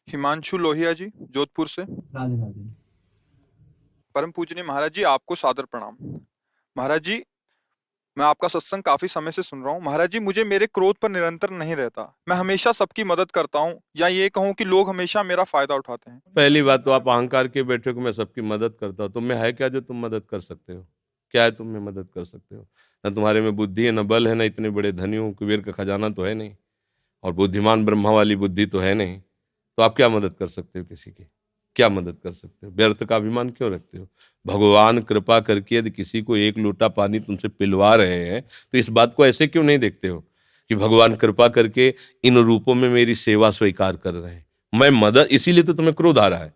हिमांशु लोहिया जी, जोधपुर से। राधे राधे। परम पूजनीय महाराज जी, आपको सादर प्रणाम। महाराज जी, मैं आपका सत्संग काफी समय से सुन रहा हूँ। महाराज जी, मुझे मेरे क्रोध पर निरंतर नहीं रहता। मैं हमेशा सबकी मदद करता हूँ, या ये कहूँ कि लोग हमेशा मेरा फायदा उठाते हैं। पहली बात तो आप अहंकार के बैठे हो कि मैं सबकी मदद करता हूँ। तुम में है क्या जो तुम मदद कर सकते हो? क्या है तुम में मदद कर सकते हो? न तुम्हारे में बुद्धि है, न बल है, न इतने बड़े धनी हो, कुबेर का खजाना तो है नहीं, और बुद्धिमान ब्रह्मा वाली बुद्धि तो है नहीं। तो आप क्या मदद कर सकते हो किसी की? क्या मदद कर सकते हो? व्यर्थ का अभिमान क्यों रखते हो? भगवान कृपा करके यदि किसी को एक लोटा पानी तुमसे पिलवा रहे हैं तो इस बात को ऐसे क्यों नहीं देखते हो कि भगवान कृपा करके इन रूपों में मेरी सेवा स्वीकार कर रहे हैं, मैं मदद। इसीलिए तो तुम्हें क्रोध आ रहा है,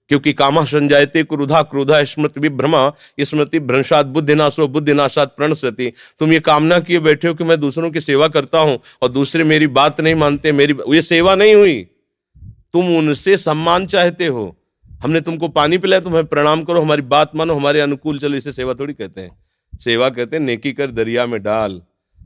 क्योंकि कामा संजायते क्रोधा, क्रोधा स्मृति विभ्रमा, स्मृति भ्रंशात बुद्धिनाशो, बुद्धिनाशात प्रणश्यति। तुम ये कामना किए बैठे हो कि मैं दूसरों की सेवा करता हूं और दूसरे मेरी बात नहीं मानते, मेरी ये सेवा नहीं हुई। तुम उनसे सम्मान चाहते हो। हमने तुमको पानी पिलाया, तुम्हें प्रणाम करो, हमारी बात मानो, हमारे अनुकूल चलो। इसे सेवा थोड़ी कहते हैं। सेवा कहते हैं नेकी कर दरिया में डाल।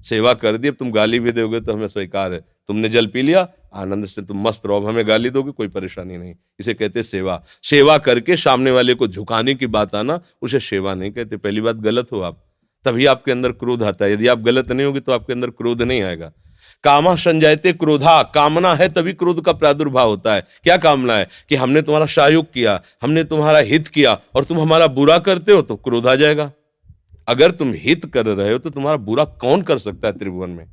सेवा कर दी, अब तुम गाली भी दोगे तो हमें स्वीकार है। तुमने जल पी लिया, आनंद से तुम मस्त रहो, हमें गाली दोगे कोई परेशानी नहीं। इसे कहते सेवा। सेवा करके सामने वाले को झुकाने की बात आना, उसे सेवा नहीं कहते। पहली बात, गलत हो आप, तभी आपके अंदर क्रोध आता है। यदि आप गलत नहीं होगे तो आपके अंदर क्रोध नहीं आएगा। कामा संजायते क्रोधा, कामना है तभी क्रोध का प्रादुर्भाव होता है। क्या कामना है? कि हमने तुम्हारा सहयोग किया, हमने तुम्हारा हित किया, और तुम हमारा बुरा करते हो तो क्रोध आ जाएगा। अगर तुम हित कर रहे हो तो तुम्हारा बुरा कौन कर सकता है त्रिभुवन में?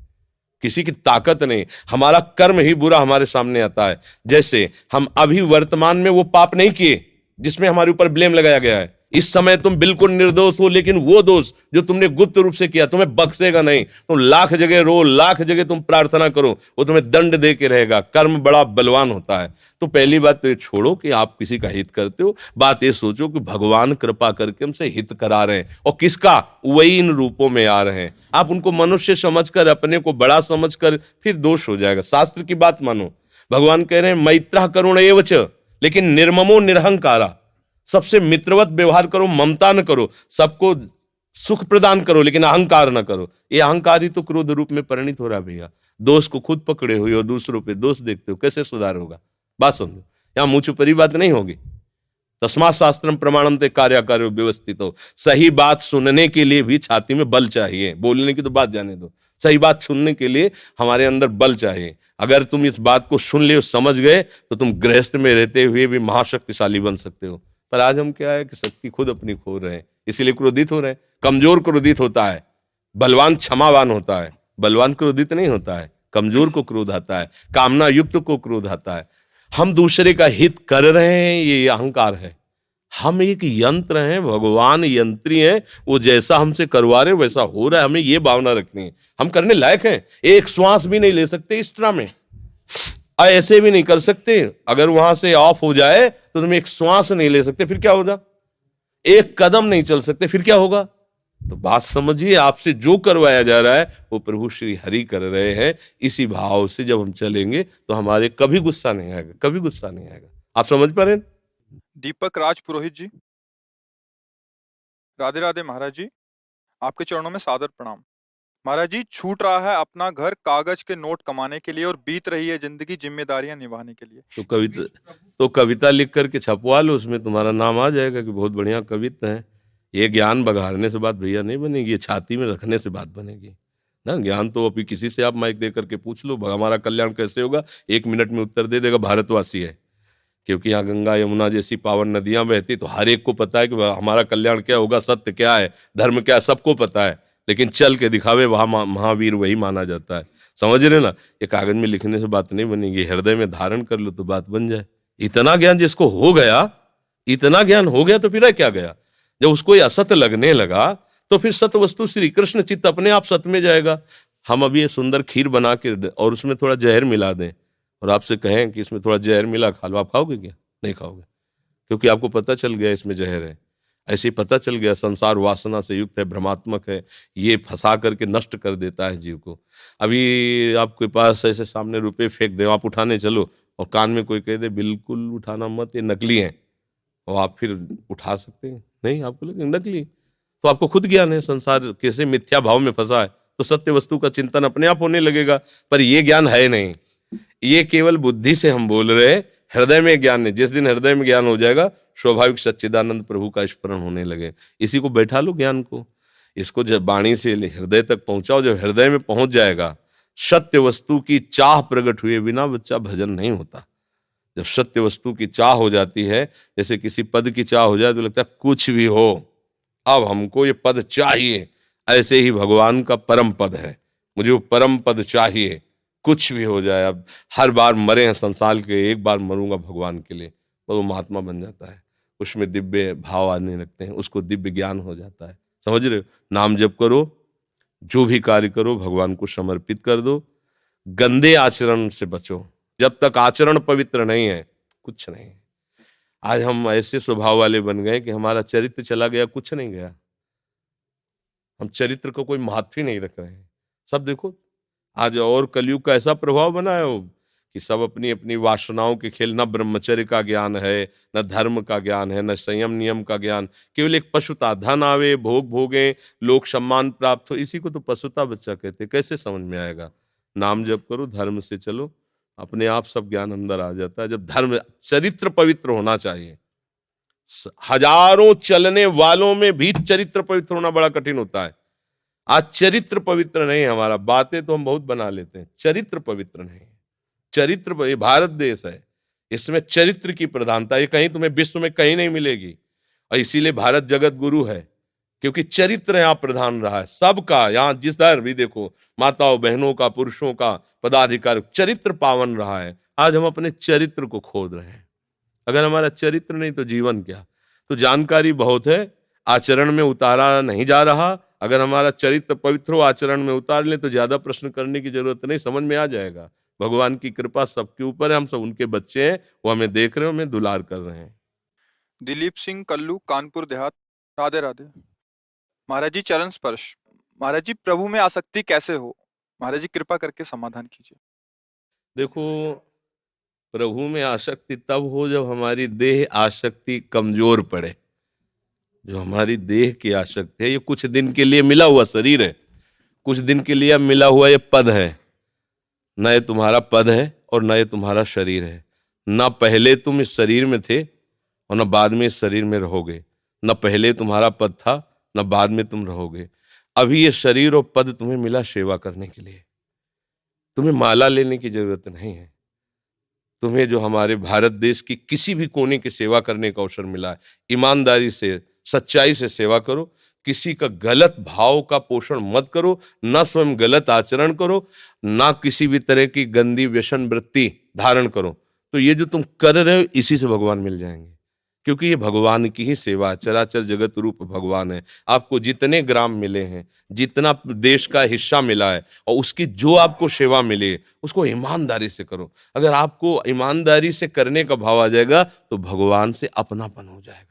किसी की ताकत नहीं। हमारा कर्म ही बुरा हमारे सामने आता है। जैसे हम अभी वर्तमान में वो पाप नहीं किए जिसमें हमारे ऊपर ब्लेम लगाया गया है। इस समय तुम बिल्कुल निर्दोष हो, लेकिन वो दोष जो तुमने गुप्त रूप से किया तुम्हें बख्शेगा नहीं। तुम लाख जगह रो, लाख जगह तुम प्रार्थना करो, वो तुम्हें दंड दे के रहेगा। कर्म बड़ा बलवान होता है। तो पहली बात तो ये छोड़ो कि आप किसी का हित करते हो। बात ये सोचो कि भगवान कृपा करके हमसे हित करा रहे हैं, और किसका? वही इन रूपों में आ रहे हैं। आप उनको मनुष्य समझकर, अपने को बड़ा समझकर, फिर दोष हो जाएगा। शास्त्र की बात मानो। भगवान कह रहे हैं मैत्रः करुण एवच, लेकिन निर्ममो निरहंकारा। सबसे मित्रवत व्यवहार करो, ममता न करो, सबको सुख प्रदान करो, लेकिन अहंकार न करो। ये अहंकार ही तो क्रोध रूप में परिणित हो रहा है भैया। दोष को खुद पकड़े हुए हो, दूसरों पे दोष देखते हो, कैसे सुधार होगा? बात समझो, यहां मुंह छुपरी बात नहीं होगी। तस्मात् शास्त्रम प्रमाणम ते कार्याकार्यो व्यवस्थित हो। सही बात सुनने के लिए भी छाती में बल चाहिए। बोलने की तो बात जाने दो, सही बात सुनने के लिए हमारे अंदर बल चाहिए। अगर तुम इस बात को सुन ले, समझ गए, तो तुम गृहस्थ में रहते हुए भी महाशक्तिशाली बन सकते हो। पर आज हम क्या है कि शक्ति खुद अपनी खो रहे हैं, इसीलिए क्रोधित हो रहे हैं। कमजोर क्रोधित होता है, बलवान क्षमावान होता है। बलवान क्रोधित नहीं होता है, कमजोर को क्रोध आता है, कामना युक्त को क्रोध आता है। हम दूसरे का हित कर रहे हैं, ये अहंकार है। हम एक यंत्र हैं, भगवान यंत्री हैं। वो जैसा हमसे करवा रहे वैसा हो रहा है, हमें ये भावना रखनी है। हम करने लायक हैं। एक श्वास भी नहीं ले सकते इस तरह में, ऐसे भी नहीं कर सकते। अगर वहां से ऑफ हो जाए तो तुम एक श्वास नहीं ले सकते, फिर क्या होगा? एक कदम नहीं चल सकते, फिर क्या होगा? तो बात समझिए, आपसे जो करवाया जा रहा है वो प्रभु श्री हरि कर रहे हैं। इसी भाव से जब हम चलेंगे तो हमारे कभी गुस्सा नहीं आएगा, कभी गुस्सा नहीं आएगा। आप समझ पा रहे हैं? दीपक राज पुरोहित जी, राधे राधे महाराज जी, आपके चरणों में सादर प्रणाम। महाराज जी, छूट रहा है अपना घर कागज के नोट कमाने के लिए, और बीत रही है जिंदगी जिम्मेदारियां निभाने के लिए। तो कविता लिख करके छपवा लो, उसमें तुम्हारा नाम आ जाएगा कि बहुत बढ़िया कविता है। ये ज्ञान बघाड़ने से बात भैया नहीं बनेगी, ये छाती में रखने से बात बनेगी ना। ज्ञान तो अभी किसी से आप माइक दे करके पूछ लो, हमारा कल्याण कैसे होगा, 1 मिनट में उत्तर दे देगा भारतवासी है। क्योंकि यहाँ गंगा यमुना जैसी पावन नदियां बहती, तो हर एक को पता है कि हमारा कल्याण क्या होगा, सत्य क्या है, धर्म क्या है, सबको पता है। लेकिन चल के दिखावे वहां महावीर वही माना जाता है। समझ रहे ना? ये कागज में लिखने से बात नहीं बनेगी, हृदय में धारण कर लो तो बात बन जाए। इतना ज्ञान जिसको हो गया, इतना ज्ञान हो गया तो फिर क्या गया? जब उसको ये असत्य लगने लगा तो फिर सत्य वस्तु श्री कृष्ण चित्त अपने आप सत्य में जाएगा। हम अभी ये सुंदर खीर बना के और उसमें थोड़ा जहर मिला दें और आपसे कहें कि इसमें थोड़ा जहर मिला, खा लो, आप खाओगे क्या? नहीं खाओगे, क्योंकि आपको पता चल गया इसमें जहर है। ऐसे ही पता चल गया संसार वासना से युक्त है, भ्रमात्मक है, ये फंसा करके नष्ट कर देता है जीव को। अभी आपके पास ऐसे सामने रुपए फेंक दे, आप उठाने चलो और कान में कोई कह दे बिल्कुल उठाना मत, ये नकली हैं, और आप फिर उठा सकते हैं? नहीं, आपको लगे नकली। तो आपको खुद ज्ञान है संसार कैसे मिथ्या भाव में फंसा है, तो सत्य वस्तु का चिंतन अपने आप होने लगेगा। पर ये ज्ञान है नहीं, ये केवल बुद्धि से हम बोल रहे हृदय में ज्ञान नहीं, जिस दिन हृदय में ज्ञान हो जाएगा स्वाभाविक सच्चिदानंद प्रभु का स्मरण होने लगे। इसी को बैठा लो ज्ञान को, इसको जब वाणी से हृदय तक पहुंचाओ, जब हृदय में पहुंच जाएगा, सत्य वस्तु की चाह प्रकट हुए बिना बच्चा भजन नहीं होता। जब सत्य वस्तु की चाह हो जाती है, जैसे किसी पद की चाह हो जाए तो लगता है कुछ भी हो अब हमको ये पद चाहिए, ऐसे ही भगवान का परम पद है, मुझे वो परम पद चाहिए, कुछ भी हो जाए। अब हर बार मरे हैं संसार के, एक बार मरूंगा भगवान के लिए, तो वो महात्मा बन जाता है, उसमें दिव्य भाव आने लगते हैं, उसको दिव्य ज्ञान हो जाता है। समझ रहे हो? नाम जप करो, जो भी कार्य करो भगवान को समर्पित कर दो, गंदे आचरण से बचो। जब तक आचरण पवित्र नहीं है कुछ नहीं है। आज हम ऐसे स्वभाव वाले बन गए कि हमारा चरित्र चला गया, कुछ नहीं गया। हम चरित्र को कोई महत्व ही नहीं रख रहे हैं। सब देखो आज, और कलयुग का ऐसा प्रभाव बना है कि सब अपनी अपनी वासनाओं के खेल, न ब्रह्मचर्य का ज्ञान है, न धर्म का ज्ञान है, न संयम नियम का ज्ञान, केवल एक पशुता, धन आवे भोग भोगे लोक सम्मान प्राप्त हो, इसी को तो पशुता बच्चा कहते। कैसे समझ में आएगा? नाम जप करो, धर्म से चलो, अपने आप सब ज्ञान अंदर आ जाता है। जब धर्म, चरित्र पवित्र होना चाहिए। हजारों चलने वालों में भी चरित्र पवित्र होना बड़ा कठिन होता है। आज चरित्र पवित्र नहीं है हमारा, बातें तो हम बहुत बना लेते हैं, चरित्र पवित्र नहीं है। चरित्र, ये भारत देश है, इसमें चरित्र की प्रधानता, ये कहीं तुम्हें विश्व में कहीं नहीं मिलेगी। और इसीलिए भारत जगत गुरु है, क्योंकि चरित्र यहाँ प्रधान रहा है सबका। यहाँ जिस दर भी देखो, माताओं बहनों का, पुरुषों का, पदाधिकारी, चरित्र पावन रहा है। आज हम अपने चरित्र को खोद रहे हैं। अगर हमारा चरित्र नहीं तो जीवन क्या? तो जानकारी बहुत है, आचरण में उतारा नहीं जा रहा। अगर हमारा चरित्र पवित्र हो, आचरण में उतार लें तो ज्यादा प्रश्न करने की जरूरत नहीं, समझ में आ जाएगा। भगवान की कृपा सबके ऊपर है, हम सब उनके बच्चे हैं, वो हमें देख रहे हैं, हमें दुलार कर रहे हैं। दिलीप सिंह कल्लू, कानपुर देहात। राधे राधे। महाराज जी चरण स्पर्श। महाराज जी प्रभु में आसक्ति कैसे हो? महाराज जी कृपा करके समाधान कीजिए। देखो, प्रभु में आसक्ति तब हो जब हमारी देह आसक्ति कमजोर पड़े। जो हमारी देह की आसक्ति है, ये कुछ दिन के लिए मिला हुआ शरीर है, कुछ दिन के लिए मिला हुआ ये पद है। न ये तुम्हारा पद है और न ये तुम्हारा शरीर है। न पहले तुम इस शरीर में थे और न बाद में इस शरीर में रहोगे। न पहले तुम्हारा पद था, न बाद में तुम रहोगे। अभी ये शरीर और पद तुम्हें मिला सेवा करने के लिए। तुम्हें माला लेने की जरूरत नहीं है। तुम्हें जो हमारे भारत देश की किसी भी कोने की सेवा करने का अवसर मिला है, ईमानदारी से, सच्चाई से सेवा करो। किसी का गलत भाव का पोषण मत करो, ना स्वयं गलत आचरण करो, ना किसी भी तरह की गंदी व्यसन वृत्ति धारण करो। तो ये जो तुम कर रहे हो, इसी से भगवान मिल जाएंगे, क्योंकि ये भगवान की ही सेवा है। चराचर जगत रूप भगवान है। आपको जितने ग्राम मिले हैं, जितना देश का हिस्सा मिला है, और उसकी जो आपको सेवा मिले, उसको ईमानदारी से करो। अगर आपको ईमानदारी से करने का भाव आ जाएगा तो भगवान से अपनापन हो जाएगा।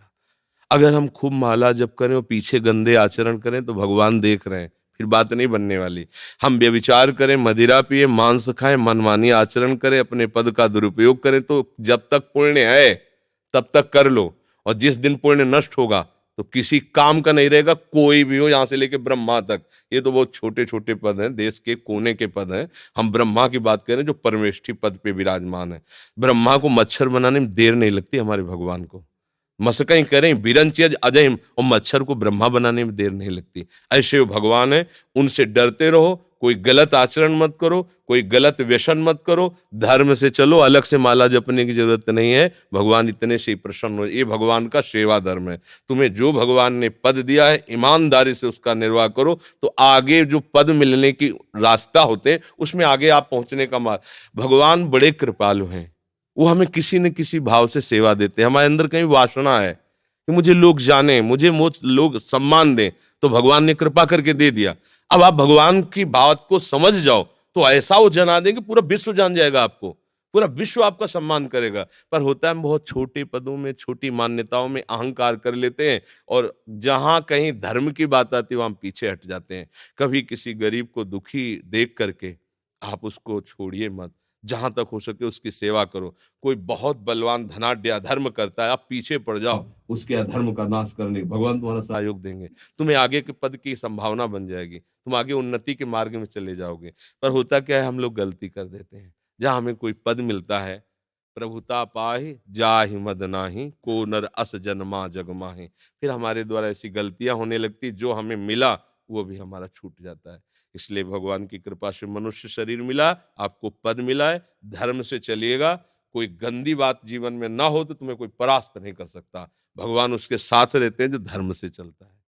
अगर हम खूब माला जप करें और पीछे गंदे आचरण करें तो भगवान देख रहे हैं, फिर बात नहीं बनने वाली। हम व्यभिचार करें, मदिरा पिए, मांस खाएं, मनमानी आचरण करें, अपने पद का दुरुपयोग करें, तो जब तक पुण्य है तब तक कर लो, और जिस दिन पुण्य नष्ट होगा तो किसी काम का नहीं रहेगा। कोई भी हो, यहां से लेके ब्रह्मा तक, ये तो बहुत छोटे छोटे पद हैं, देश के कोने के पद हैं। हम ब्रह्मा की बात करें जो परमेष्ठी पद पे विराजमान है। ब्रह्मा को मच्छर बनाने में देर नहीं लगती, हमारे भगवान को मसकई करें बिरंचियज अजय, और मच्छर को ब्रह्मा बनाने में देर नहीं लगती। ऐसे वो भगवान है, उनसे डरते रहो। कोई गलत आचरण मत करो, कोई गलत व्यसन मत करो, धर्म से चलो। अलग से माला जपने की जरूरत नहीं है, भगवान इतने से ही प्रसन्न हो। ये भगवान का सेवा धर्म है। तुम्हें जो भगवान ने पद दिया है, ईमानदारी से उसका निर्वाह करो, तो आगे जो पद मिलने की रास्ता होते हैं, उसमें आगे आप पहुंचने का मार्ग। भगवान बड़े कृपालु हैं, वो हमें किसी न किसी भाव से सेवा देते हैं। हमारे अंदर कहीं वासना है कि मुझे लोग जाने, मुझे लोग सम्मान दें, तो भगवान ने कृपा करके दे दिया। अब आप भगवान की बात को समझ जाओ तो ऐसा वो जना देंगे, पूरा विश्व जान जाएगा आपको, पूरा विश्व आपका सम्मान करेगा। पर होता है हम बहुत छोटे पदों में, छोटी मान्यताओं में अहंकार कर लेते हैं, और जहां कहीं धर्म की बात आती है वहां हम पीछे हट जाते हैं। कभी किसी गरीब को दुखी देख करके आप उसको छोड़िए मत, जहां तक हो सके उसकी सेवा करो। कोई बहुत बलवान धनाढ्य अधर्म करता है, आप पीछे पड़ जाओ उसके अधर्म का नाश करने, भगवान तुम्हारा सहयोग देंगे। तुम्हें आगे के पद की संभावना बन जाएगी, तुम आगे उन्नति के मार्ग में चले जाओगे। पर होता क्या है, हम लोग गलती कर देते हैं। जहां हमें कोई पद मिलता है, प्रभुता पाहि जाहि मद नाही, को नर अस जन्मा जग माहि। फिर हमारे द्वारा ऐसी गलतियां होने लगती, जो हमें मिला वो भी हमारा छूट जाता है। इसलिए भगवान की कृपा से मनुष्य शरीर मिला, आपको पद मिला है, धर्म से चलिएगा। कोई गंदी बात जीवन में ना हो तो तुम्हें कोई परास्त नहीं कर सकता। भगवान उसके साथ रहते हैं जो धर्म से चलता है।